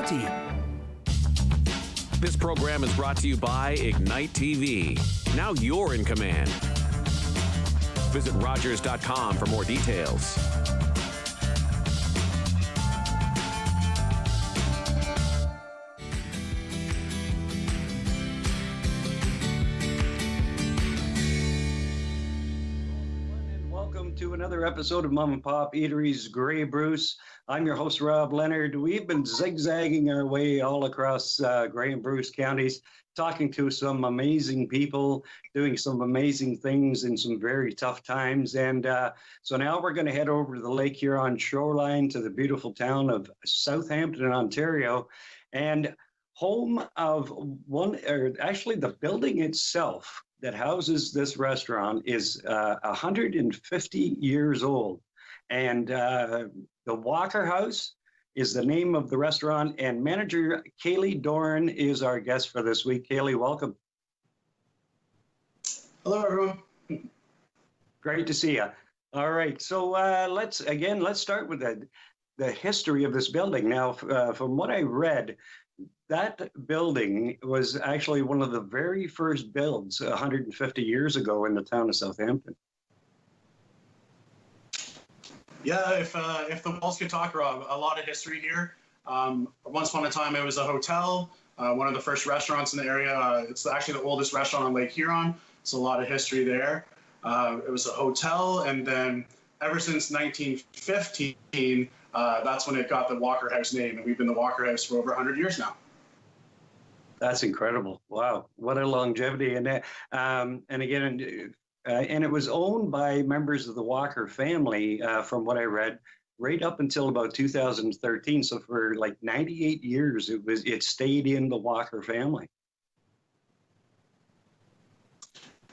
County. This program is brought to you by Ignite TV. Now you're in command. Visit Rogers.com for more details. To another episode of Mom and Pop Eateries Grey Bruce. I'm your host, Rob Leonard. We've been zigzagging our way all across Grey and Bruce counties, talking to some amazing people, doing some amazing things in some very tough times. And so now we're going to head over to the Lake Huron shoreline to the beautiful town of Southampton, Ontario, and home of the building itself that houses this restaurant is 150 years old. And the Walker House is the name of the restaurant, and manager Caley Doran is our guest for this week. Caley, welcome. Hello, everyone. Great to see you. All right, so let's start with the history of this building. Now, from what I read, that building was actually one of the very first builds 150 years ago in the town of Southampton. Yeah, if the walls could talk, Rob, a lot of history here. Once upon a time, it was a hotel, one of the first restaurants in the area. It's actually the oldest restaurant on Lake Huron, so a lot of history there. It was a hotel, and then ever since 1915, that's when it got the Walker House name, and we've been the Walker House for over 100 years now. That's incredible. Wow, what a longevity. And again, and it was owned by members of the Walker family, from what I read, right up until about 2013. So for like 98 years, it stayed in the Walker family.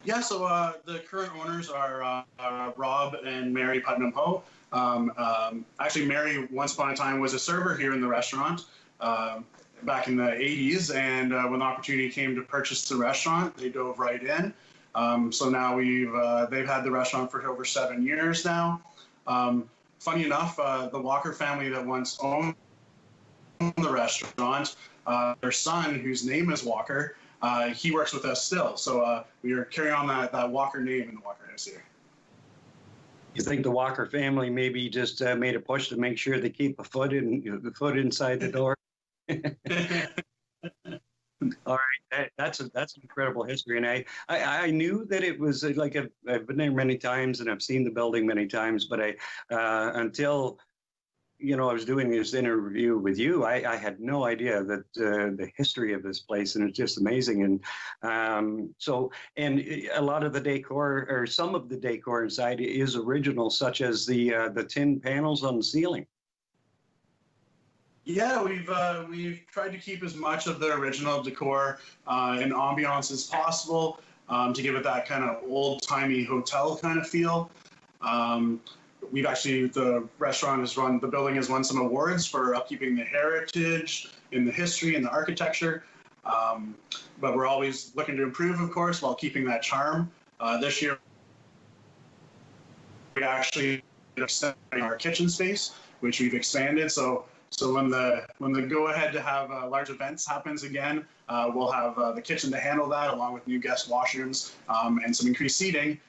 Yeah, so the current owners are Rob and Mary Putnam Poe. Actually, Mary, once upon a time, was a server here in the restaurant back in the 80s, and when the opportunity came to purchase the restaurant, they dove right in. So now they've had the restaurant for over 7 years now. Funny enough, the Walker family that once owned the restaurant, their son, whose name is Walker, he works with us still. So we are carrying on that Walker name in the Walker House here. You think the Walker family maybe just made a push to make sure they keep the foot inside the door? All right, that's incredible history, and I knew that it was like I've been there many times and I've seen the building many times, but until I was doing this interview with you, I had no idea that the history of this place, and it's just amazing. And and a lot of the decor, or some of the decor inside, is original, such as the tin panels on the ceiling. Yeah, we've tried to keep as much of the original decor and ambiance as possible to give it that kind of old-timey hotel kind of feel. The building has won some awards for upkeeping the heritage and the history and the architecture. But we're always looking to improve, of course, while keeping that charm. This year, we actually extended our kitchen space, which we've expanded. So when the go-ahead to have large events happens again, we'll have the kitchen to handle that, along with new guest washrooms and some increased seating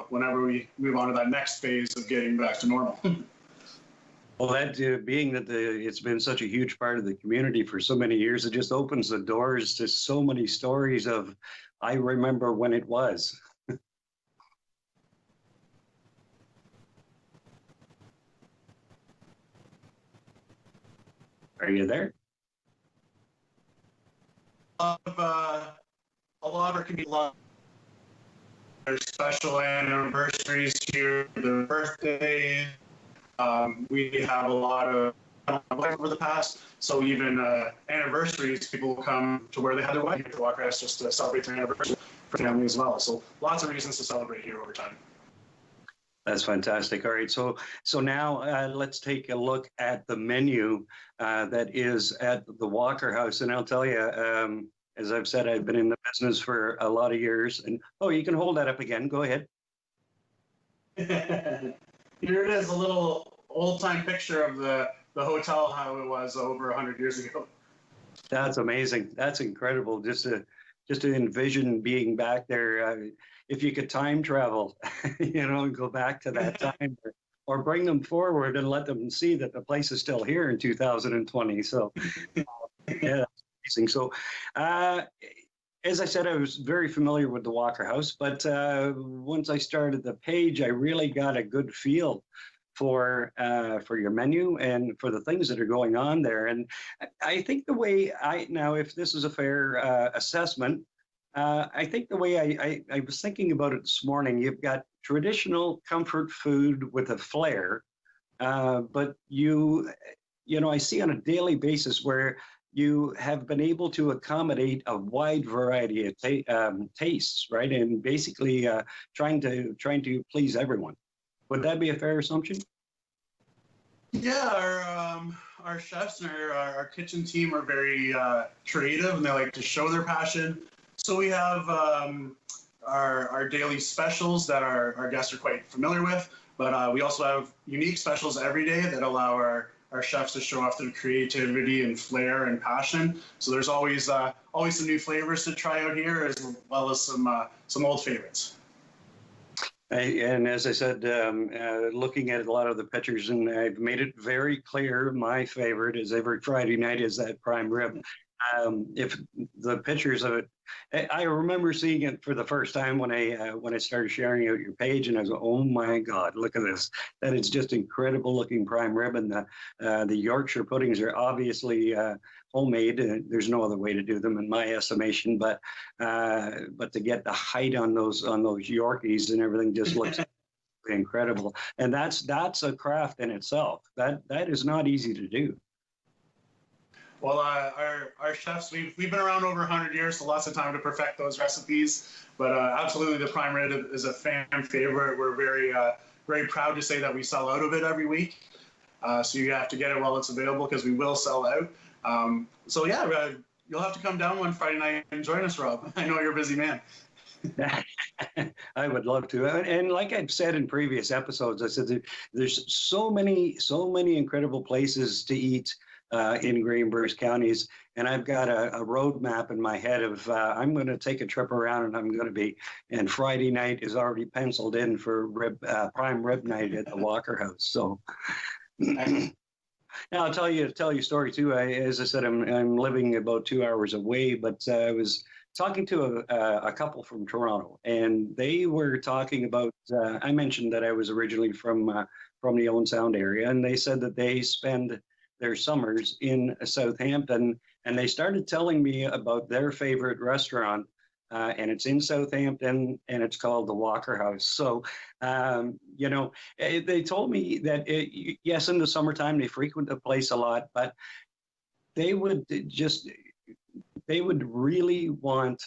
whenever we move on to that next phase of getting back to normal. Well, that being that it's been such a huge part of the community for so many years, it just opens the doors to so many stories of, I remember when it was. Are you there? A lot of our community, there's special anniversaries here, their birthdays. We have a lot of over the past, so even anniversaries, people come to where they had their wedding to Walker House just to celebrate their anniversary for family as well. So lots of reasons to celebrate here over time. That's fantastic. All right, so now let's take a look at the menu that is at the Walker House. And I'll tell you, as I've said, I've been in the business for a lot of years. And oh, you can hold that up again. Go ahead. Here it is, a little old-time picture of the hotel, how it was over 100 years ago. That's amazing. That's incredible. Just to envision being back there. If you could time travel, and go back to that time, or bring them forward and let them see that the place is still here in 2020. So, yeah, that's amazing. So, as I said, I was very familiar with the Walker House, but once I started the page, I really got a good feel for your menu and for the things that are going on there. And I think the way now, if this is a fair assessment, I think the way I was thinking about it this morning, you've got traditional comfort food with a flair, but I see on a daily basis where you have been able to accommodate a wide variety of tastes, right? And basically trying to please everyone. Would that be a fair assumption? Yeah, our chefs and our kitchen team are very creative, and they like to show their passion. So we have our daily specials that our guests are quite familiar with, but we also have unique specials every day that allow our chefs to show off their creativity and flair and passion. So there's always some new flavors to try out here, as well as some old favorites. And as I said, looking at a lot of the pictures, and I've made it very clear, my favorite is every Friday night is that prime rib. If the pictures of it, I remember seeing it for the first time when I started sharing out your page, and I was like, oh my God, look at this! That is just incredible looking prime rib, and the Yorkshire puddings are obviously homemade. There's no other way to do them in my estimation, but to get the height on those Yorkies and everything just looks incredible, and that's a craft in itself. That is not easy to do. Well, our chefs, we've been around over 100 years, so lots of time to perfect those recipes. But absolutely, the prime rib is a fan favorite. We're very proud to say that we sell out of it every week. So you have to get it while it's available, because we will sell out. So yeah, you'll have to come down one Friday night and join us, Rob. I know you're a busy man. I would love to. And like I've said in previous episodes, I said there's so many incredible places to eat in Grey and Bruce counties, and I've got a roadmap in my head of I'm going to take a trip around, and Friday night is already penciled in for prime rib night at the Walker House. So now I'll tell you a story too. As I said, I'm living about 2 hours away, but I was talking to a couple from Toronto, and they were talking about. I mentioned that I was originally from the Owen Sound area, and they said that they spend their summers in Southampton, and they started telling me about their favorite restaurant, and it's in Southampton, and it's called the Walker House. So, they told me that yes, in the summertime they frequent the place a lot, but they would really want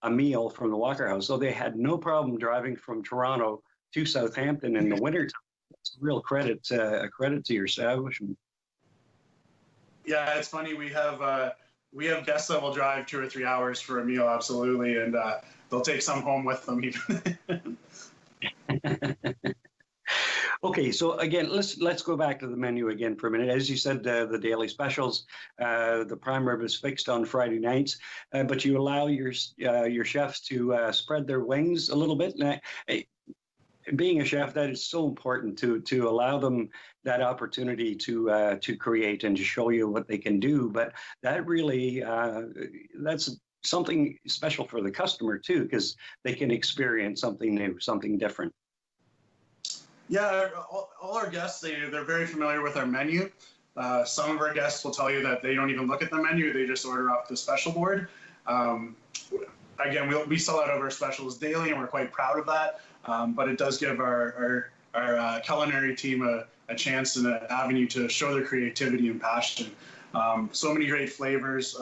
a meal from the Walker House. So they had no problem driving from Toronto to Southampton in the wintertime. It's a real credit to your establishment. Yeah, it's funny. We have guests that will drive 2 or 3 hours for a meal, absolutely, and they'll take some home with them even. Okay, so again, let's go back to the menu again for a minute. As you said, the daily specials, the prime rib is fixed on Friday nights, but you allow your chefs to spread their wings a little bit. And being a chef, that is so important to allow them that opportunity to create and to show you what they can do. But that really that's something special for the customer too, because they can experience something new, something different. Yeah, all our guests, they're very familiar with our menu. Some of our guests will tell you that they don't even look at the menu; they just order off the special board. Again, we sell out of our specials daily, and we're quite proud of that. But it does give our culinary team a chance and an avenue to show their creativity and passion. So many great flavors.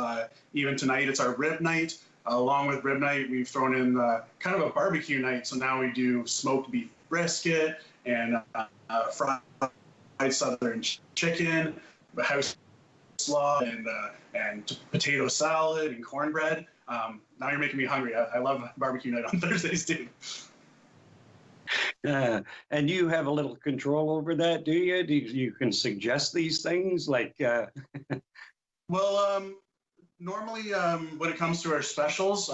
Even tonight, it's our rib night. Along with rib night, we've thrown in kind of a barbecue night. So now we do smoked beef brisket and fried southern chicken, house slaw, and potato salad and cornbread. Now you're making me hungry. I love barbecue night on Thursdays too. And you have a little control over that, do you? You can suggest these things like? Well, Normally, when it comes to our specials,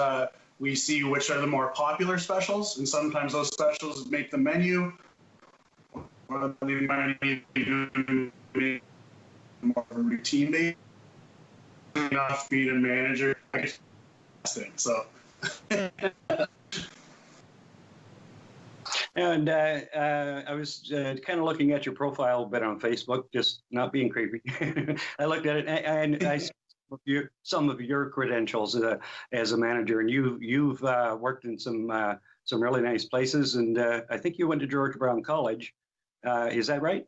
we see which are the more popular specials, and sometimes those specials make the menu, or they might be more of a routine base. Enough for me to manager thing. So. And I was kind of looking at your profile a bit on Facebook, just not being creepy. I looked at it and I saw some of your credentials as a manager, and you've worked in some really nice places, and I think you went to George Brown College. Is that right?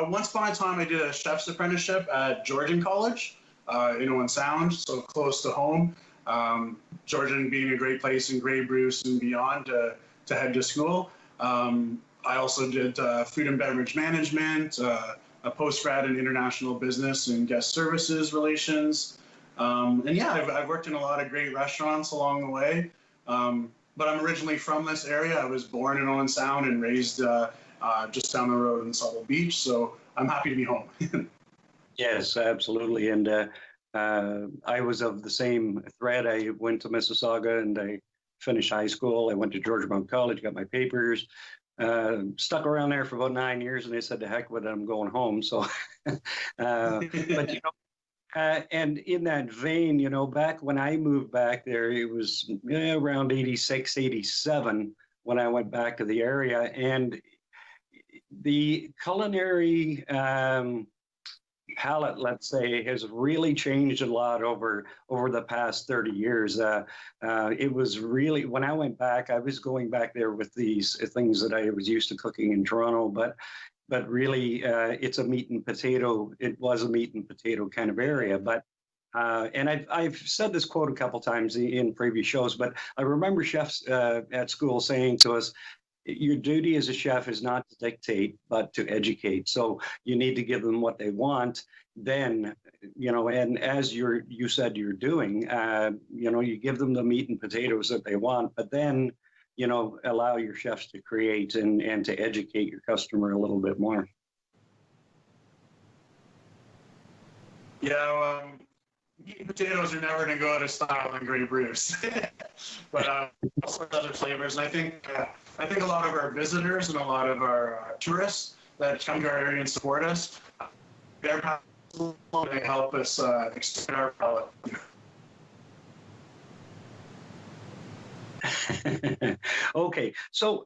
Once upon a time, I did a chef's apprenticeship at Georgian College in Owen Sound, so close to home. Georgian being a great place in Grey Bruce and beyond to head to school. I also did food and beverage management, a post-grad in international business and guest services relations. And yeah, I've worked in a lot of great restaurants along the way. But I'm originally from this area. I was born in Owen Sound and raised just down the road in Subtle Beach. So I'm happy to be home. Yes, absolutely. And I was of the same thread. I went to Mississauga and I finished high school. I went to George Brown College, got my papers, stuck around there for about 9 years, and they said, "To heck with it, I'm going home." So, but and in that vein, back when I moved back there, it was around 86, 87 when I went back to the area, and the culinary palette, let's say, has really changed a lot over the past 30 years. It was really, when I went back, I was going back there with these things that I was used to cooking in Toronto, but really it's a meat and potato. It was a meat and potato kind of area. But and I've said this quote a couple times in previous shows, but I remember chefs at school saying to us, your duty as a chef is not to dictate, but to educate. So you need to give them what they want. Then, and as you said you're doing, you give them the meat and potatoes that they want, but then, allow your chefs to create and to educate your customer a little bit more. Yeah, meat and potatoes are never going to go out of style in Grey Bruce, but also other flavors. And I think a lot of our visitors and a lot of our tourists that come to our area and support us, they help us extend our palate. Okay, so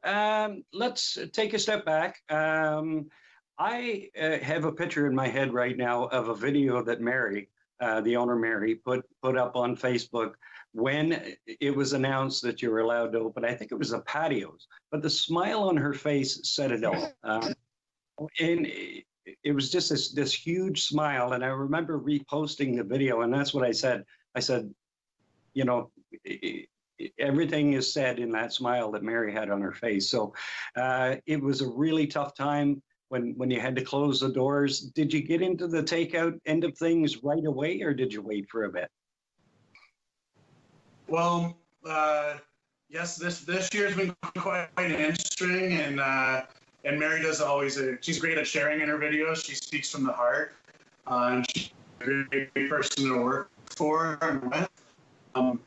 let's take a step back. I have a picture in my head right now of a video that Mary, the owner Mary, put up on Facebook when it was announced that you were allowed to open. I think it was the patios, but the smile on her face said it all. And it was just this huge smile. And I remember reposting the video, and that's what I said. I said, everything is said in that smile that Mary had on her face. So it was a really tough time when you had to close the doors. Did you get into the takeout end of things right away, or did you wait for a bit? Well, yes, this year's been quite interesting, and Mary does always. She's great at sharing in her videos. She speaks from the heart, and she's a great person to work for and with.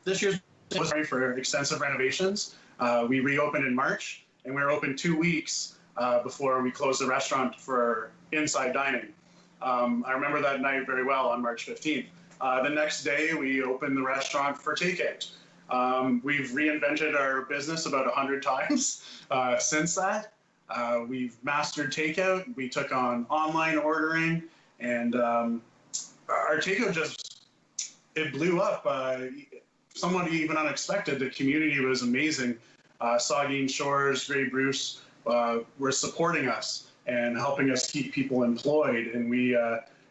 This year's was for extensive renovations. We reopened in March, and we were open 2 weeks before we closed the restaurant for inside dining. I remember that night very well on March 15th. The next day, we opened the restaurant for takeout. We've reinvented our business about 100 times since that. We've mastered takeout. We took on online ordering, and our takeout it blew up. Somewhat even unexpected. The community was amazing. Saugeen Shores, Grey Bruce were supporting us and helping us keep people employed. And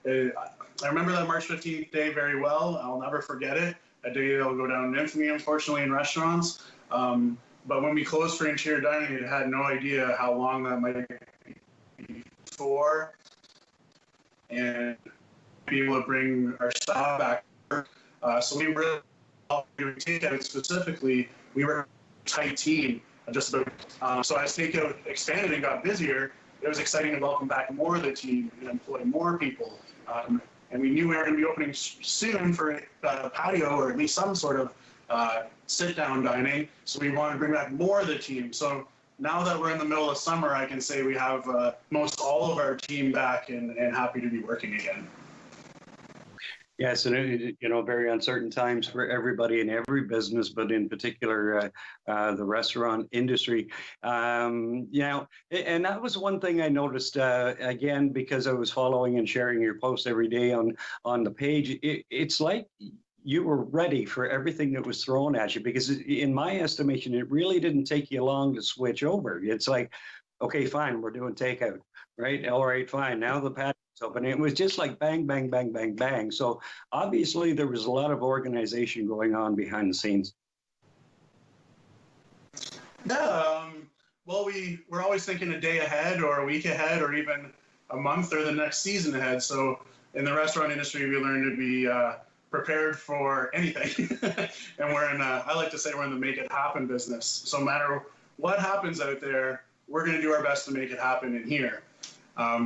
I remember that March 15th day very well. I'll never forget it. A day that'll go down in infamy, unfortunately, in restaurants. But when we closed for interior dining, I had no idea how long that might be for. And be able to bring our staff back. So we really, doing takeout specifically, we were a tight team. Just about, so as takeout expanded and got busier, it was exciting to welcome back more of the team and employ more people. and we knew we were going to be opening soon for patio or at least some sort of sit-down dining. So we wanted to bring back more of the team. So now that we're in the middle of summer, I can say we have most all of our team back and happy to be working again. Yes, and very uncertain times for everybody in every business, but in particular the restaurant industry. And that was one thing I noticed again, because I was following and sharing your posts every day on the page. It's like you were ready for everything that was thrown at you, because in my estimation, it really didn't take you long to switch over. It's like, okay, fine, we're doing takeout, right? All right, fine. Now the patio's open. It was just like bang, bang, bang, bang, bang. So obviously there was a lot of organization going on behind the scenes. Yeah, well, we're always thinking a day ahead or a week ahead or even a month or the next season ahead. So in the restaurant industry, we learned to be prepared for anything. And I like to say we're in the make it happen business. So no matter what happens out there, we're going to do our best to make it happen in here.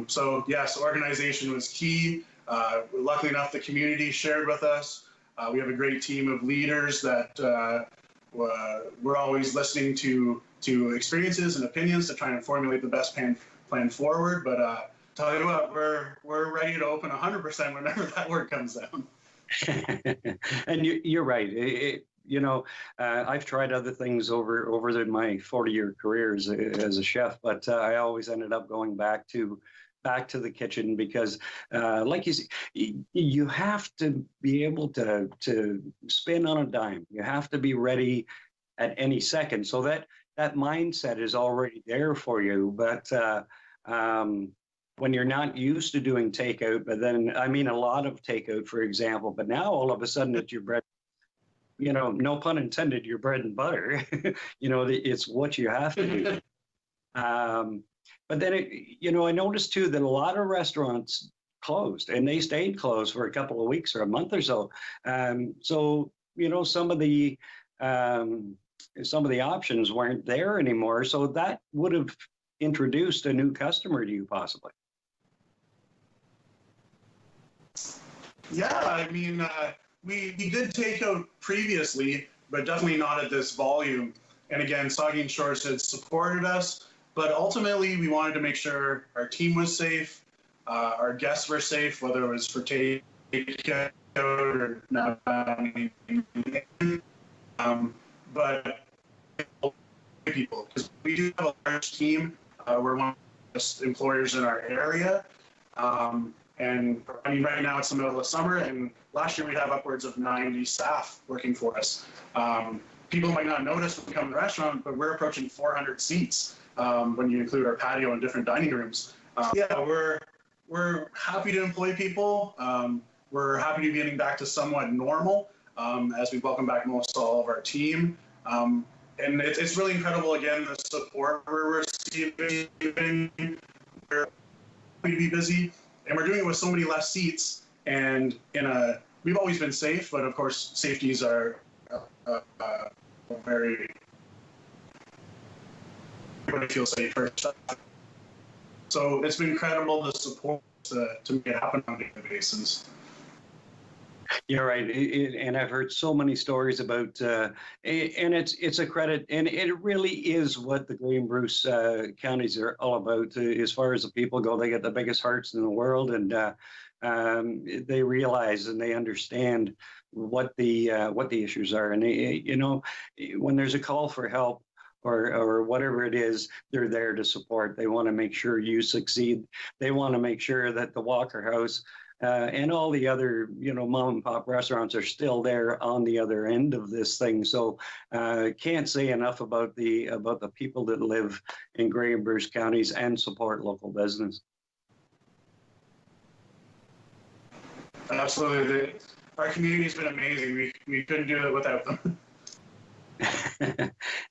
So yes, organization was key. Luckily enough, the community shared with us. We have a great team of leaders that we're always listening to experiences and opinions to try and formulate the best plan forward. But tell you what, we're ready to open 100% whenever that word comes down. And you're right. I've tried other things over my 40-year career as a chef, but I always ended up going back to the kitchen because, like you see, you have to be able to spin on a dime. You have to be ready at any second, so that mindset is already there for you. But when you're not used to doing takeout, but then I mean a lot of takeout, for example, but now all of a sudden it's your bread. No pun intended, your bread and butter. It's what you have to do. But then, I noticed too that a lot of restaurants closed, and they stayed closed for a couple of weeks or a month or so. So some of the options weren't there anymore. So that would have introduced a new customer to you, possibly. Yeah, I mean. We did takeout previously, but definitely not at this volume. And again, Saugeen Shores had supported us, but ultimately we wanted to make sure our team was safe, our guests were safe, whether it was for takeout or not. But people, because we do have a large team. We're one of the best employers in our area. And I mean, right now it's the middle of summer, and last year we'd have upwards of 90 staff working for us. People might not notice when we come to the restaurant, but we're approaching 400 seats when you include our patio and different dining rooms. We're happy to employ people. We're happy to be getting back to somewhat normal as we welcome back most all of our team. And it's really incredible, again, the support we're receiving. We're happy to be busy. And we're doing it with so many less seats, and we've always been safe, but of course, safeties are very, everybody feels safe first. So it's been incredible the support to make it happen on a daily basis. You're right, and I've heard so many stories about, and it's a credit, and it really is what the Grey and Bruce counties are all about. As far as the people go, they get the biggest hearts in the world, and they realize and they understand what the issues are, and when there's a call for help or whatever it is, they're there to support. They want to make sure you succeed. They want to make sure that the Walker House and all the other, mom and pop restaurants are still there on the other end of this thing. So can't say enough about the people that live in Grey and Bruce counties and support local business. Absolutely. Our community's been amazing. We couldn't do it without them.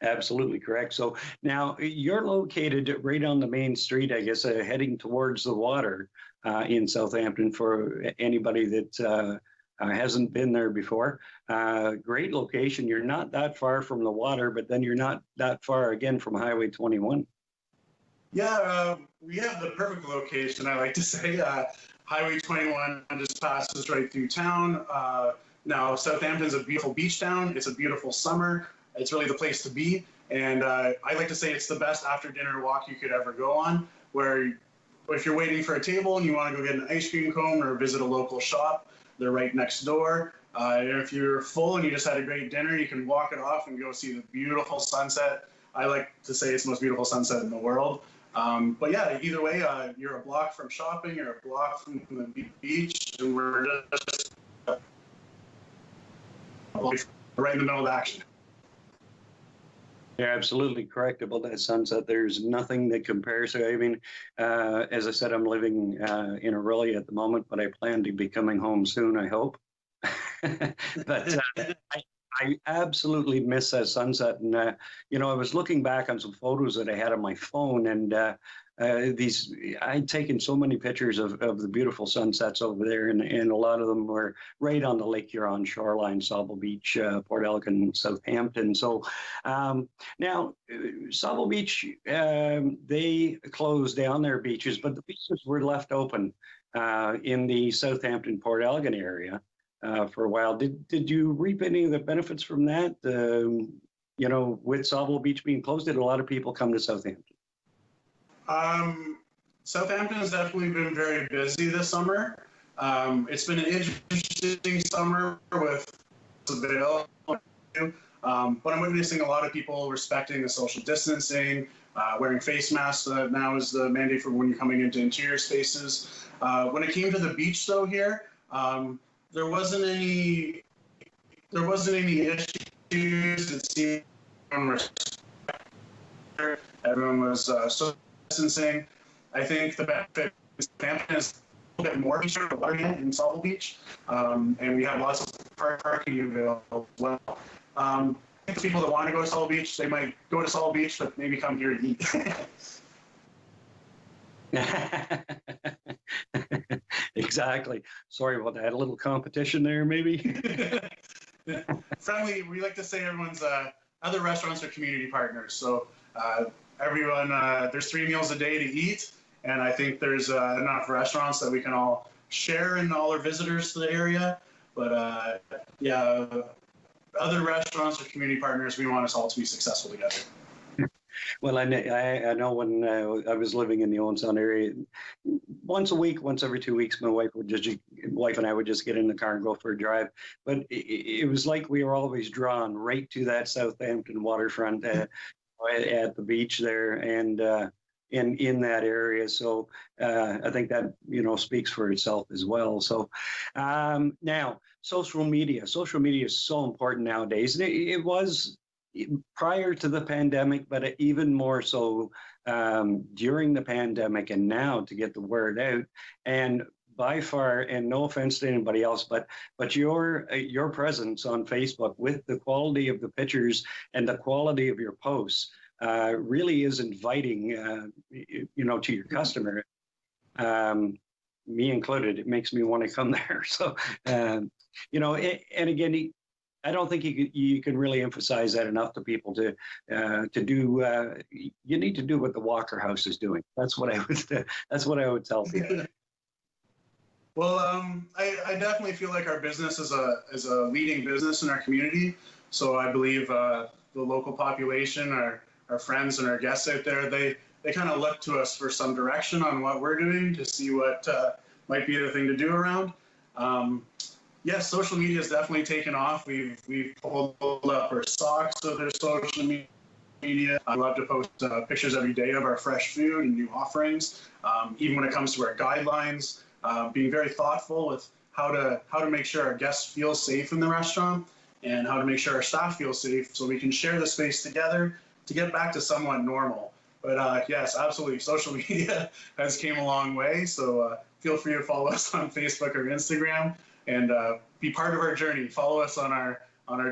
Absolutely correct. So now you're located right on the main street, I guess, heading towards the water in Southampton for anybody that hasn't been there before. Great location. You're not that far from the water, but then you're not that far again from Highway 21. Yeah, we have the perfect location, I like to say. Highway 21 just passes right through town. Now, Southampton's a beautiful beach town. It's a beautiful summer. It's really the place to be. And I like to say it's the best after dinner walk you could ever go on, where if you're waiting for a table and you want to go get an ice cream cone or visit a local shop, they're right next door. And if you're full and you just had a great dinner, you can walk it off and go see the beautiful sunset. I like to say it's the most beautiful sunset in the world. But yeah, either way, you're a block from shopping, you're a block from the beach, and we're just right in the middle of action. You're absolutely correct about that sunset. There's nothing that compares to it. I mean, as I said, I'm living in Aurelia at the moment, but I plan to be coming home soon, I hope. But I absolutely miss that sunset. And, I was looking back on some photos that I had on my phone, and I'd taken so many pictures of the beautiful sunsets over there, and a lot of them were right on the Lake Huron shoreline, Sauble Beach, Port Elgin, Southampton. So now, Sauble Beach, they closed down their beaches, but the beaches were left open in the Southampton, Port Elgin area for a while. Did you reap any of the benefits from that? With Sauble Beach being closed, did a lot of people come to Southampton? Southampton has definitely been very busy this summer. It's been an interesting summer with available, but I'm witnessing a lot of people respecting the social distancing, wearing face masks. Now is the mandate for when you're coming into interior spaces. When it came to the beach, though, here, there wasn't any issues. It seemed everyone was social distancing. I think the benefit is Southampton is a little bit more in Sauble Beach, and we have lots of parking available as well. I think the people that want to go to Sauble Beach, they might go to Sauble Beach, but maybe come here to eat. Exactly. Sorry about that. A little competition there, maybe. Friendly. We like to say everyone's other restaurants are community partners. So everyone, there's 3 meals a day to eat, and I think there's enough restaurants that we can all share in all our visitors to the area. But yeah, other restaurants or community partners, we want us all to be successful together. Well, I know when I was living in the Owen Sound area, once a week, once every 2 weeks, my wife and I would just get in the car and go for a drive. But it was like we were always drawn right to that Southampton waterfront at the beach there and in that area. So I think that speaks for itself as well. So now social media is so important nowadays. It was prior to the pandemic, but even more so during the pandemic and now to get the word out. And by far, and no offense to anybody else, but your presence on Facebook with the quality of the pictures and the quality of your posts really is inviting, to your customer. Me included, it makes me want to come there. So, and again, I don't think you can really emphasize that enough to people to do. You need to do what the Walker House is doing. That's what I would tell people. Well, I definitely feel like our business is a leading business in our community. So I believe the local population, our friends and our guests out there, they kind of look to us for some direction on what we're doing to see what might be the thing to do around. Yes, social media has definitely taken off. We've pulled up our socks with our social media. I love to post pictures every day of our fresh food and new offerings. Even when it comes to our guidelines, being very thoughtful with how to make sure our guests feel safe in the restaurant and how to make sure our staff feel safe so we can share the space together to get back to somewhat normal. But yes, absolutely, social media has came a long way. So feel free to follow us on Facebook or Instagram. And be part of our journey. Follow us on our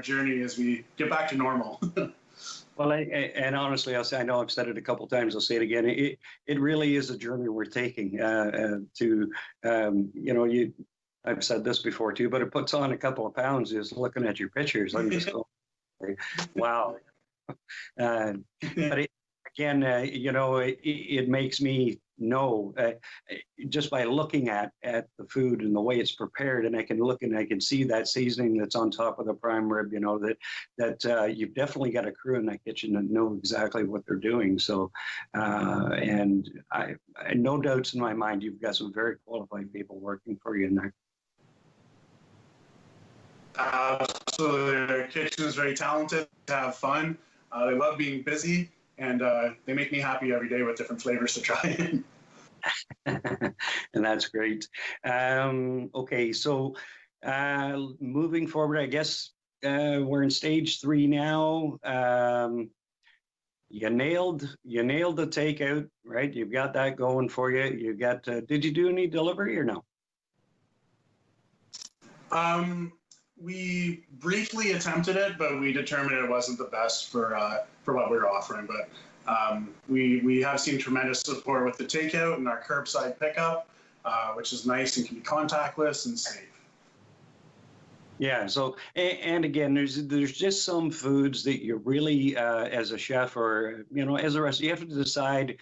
journey as we get back to normal. Well, and honestly, I know I've said it a couple of times. I'll say it again. It really is a journey we're taking I've said this before too, but it puts on a couple of pounds just looking at your pictures. I'm just going, wow. But again, it makes me know just by looking at the food and the way it's prepared, and I can look and I can see that seasoning that's on top of the prime rib, you know, that you've definitely got a crew in that kitchen that know exactly what they're doing. So, and I no doubts in my mind, you've got some very qualified people working for you in there. Absolutely. Their kitchen is very talented, to have fun. They love being busy, and they make me happy every day with different flavors to try. And that's great. Okay, so moving forward, I guess we're in stage 3 now. You nailed the takeout, right? You've got that going for you. You got. Did you do any delivery or no? We briefly attempted it, but we determined it wasn't the best for what we were offering. But we have seen tremendous support with the takeout and our curbside pickup, which is nice and can be contactless and safe. Yeah. So, and again, there's just some foods that you really, as a chef or, you know, as a restaurant, you have to decide,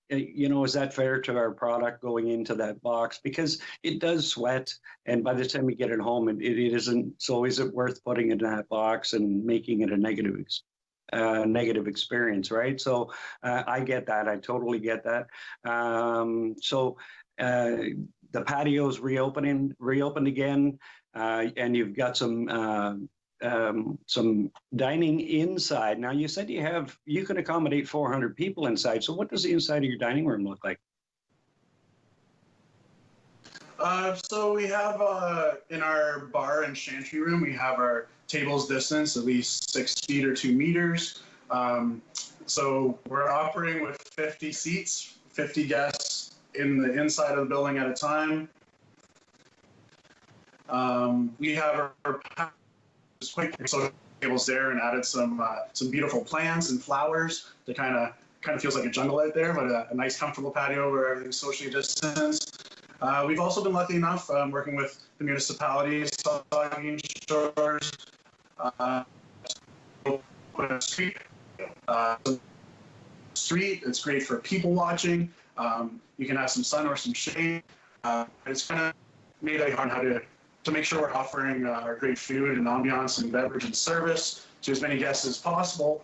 you know, is that fair to our product going into that box? Because it does sweat, and by the time you get it home, it isn't. So is it worth putting it in that box and making it a negative experience, right? So I get that. I totally get that. So the patio's reopened again, and you've got some dining inside. Now, you said you can accommodate 400 people inside. So what does the inside of your dining room look like? So we have in our bar and chantry room, we have our tables distance at least 6 feet or 2 meters. So we're operating with 50 seats, 50 guests in the inside of the building at a time. We have our quite social tables there, and added some beautiful plants and flowers that kind of feels like a jungle out there, but a nice comfortable patio where everything's socially distanced. We've also been lucky enough working with the municipalities, Saugeen Shores, street. It's great for people watching. You can have some sun or some shade. It's kind of made it on how to make sure we're offering our great food and ambiance and beverage and service to as many guests as possible.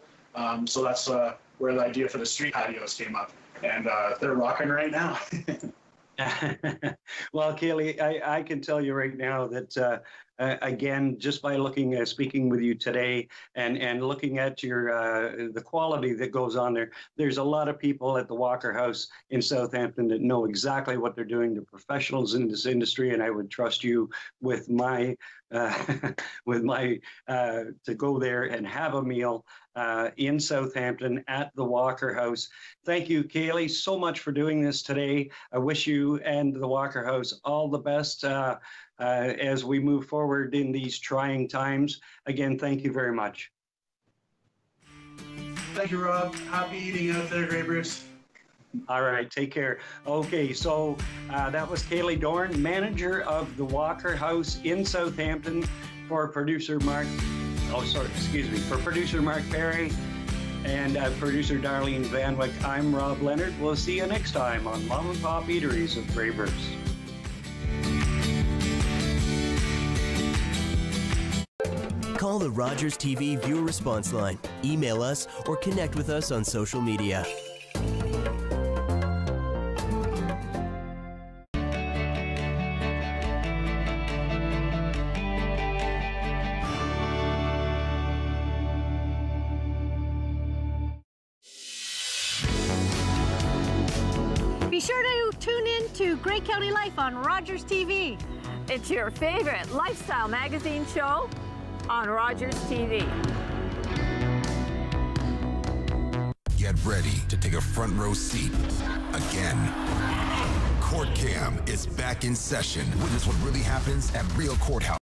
So that's where the idea for the street patios came up, and they're rocking right now. Well, Caley, I can tell you right now that, again, just by speaking with you today and looking at your the quality that goes on there, there's a lot of people at the Walker House in Southampton that know exactly what they're doing. They're professionals in this industry, and I would trust you with my to go there and have a meal in Southampton at the Walker House. Thank you, Caley, so much for doing this today. I wish you and the Walker House all the best as we move forward in these trying times. Again, thank you very much. Thank you, Rob. Happy eating out there, Grey Bruce. All right, take care. Okay, so that was Caley Doran, manager of the Walker House in Southampton, for producer Mark Perry and producer Darlene Van Wyck. I'm Rob Leonard. We'll see you next time on Mom and Pop Eateries of Grey Bruce. Call the Rogers TV viewer response line, email us, or connect with us on social media. Be sure to tune in to Grey County Life on Rogers TV. It's your favorite lifestyle magazine show on Rogers TV. Get ready to take a front row seat again. Court Cam is back in session. Witness what really happens at real courthouse.